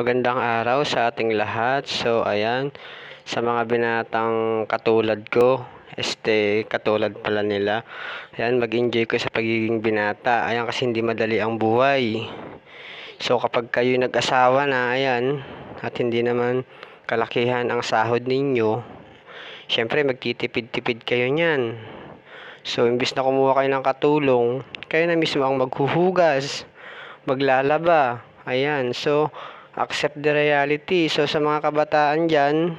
Magandang araw sa ating lahat. So, ayan, sa mga binatang katulad ko, katulad pala nila. Ayan, mag-enjoy ko sa pagiging binata. Ayan, kasi hindi madali ang buhay. So, kapag kayo nag-asawa na, ayan, at hindi naman kalakihan ang sahod ninyo, syempre magtitipid-tipid kayo niyan. So, imbis na kumuha kayo ng katulong, kayo na mismo ang maghuhugas, maglalaba. Ayan, so accept the reality. So sa mga kabataan dyan,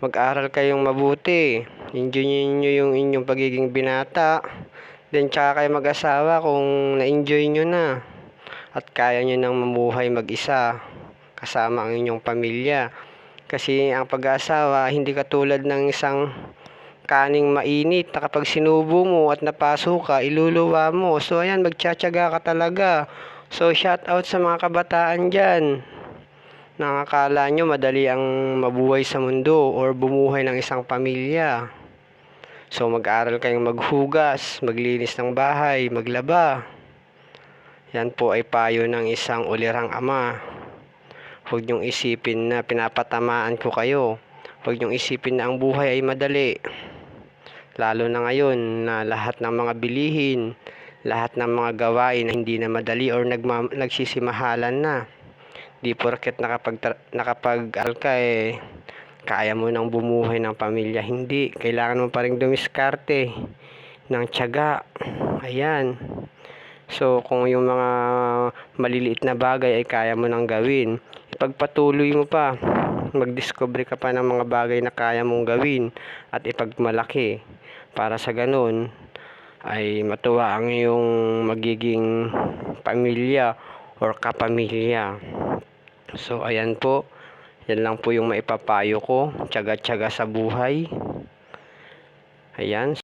mag-aral kayong mabuti. Enjoy nyo yung inyong pagiging binata. Then tsaka kayo mag-asawa kung na-enjoy nyo na. At kaya nyo nang mamuhay mag-isa kasama ang inyong pamilya. Kasi ang pag-aasawa, hindi katulad ng isang kaning mainit na kapag sinubo mo at napaso ka, iluluwa mo. So ayan, magtsatsaga ka talaga. So shout out sa mga kabataan dyan. Nakakala nyo madali ang mabuhay sa mundo or bumuhay ng isang pamilya. So mag-aral kayong maghugas, maglinis ng bahay, maglaba. Yan po ay payo ng isang ulirang ama. Huwag nyong isipin na pinapatamaan ko kayo. Huwag nyong isipin na ang buhay ay madali. Lalo na ngayon na lahat ng mga bilihin, lahat ng mga gawain na hindi na madali or nagsisimahalan na. Di porket nakapag-aral ka kaya mo nang bumuhay ng pamilya. Hindi, kailangan mo pa rin dumiskarte ng tiyaga. Ayan. So kung yung mga maliliit na bagay ay kaya mo nang gawin, ipagpatuloy mo pa. Magdiscover ka pa ng mga bagay na kaya mong gawin at ipagmalaki para sa ganun ay matuwa ang iyong magiging pamilya or kapamilya. So ayan po, yan lang po yung maipapayo ko, tiyaga-tiyaga sa buhay. Ayan.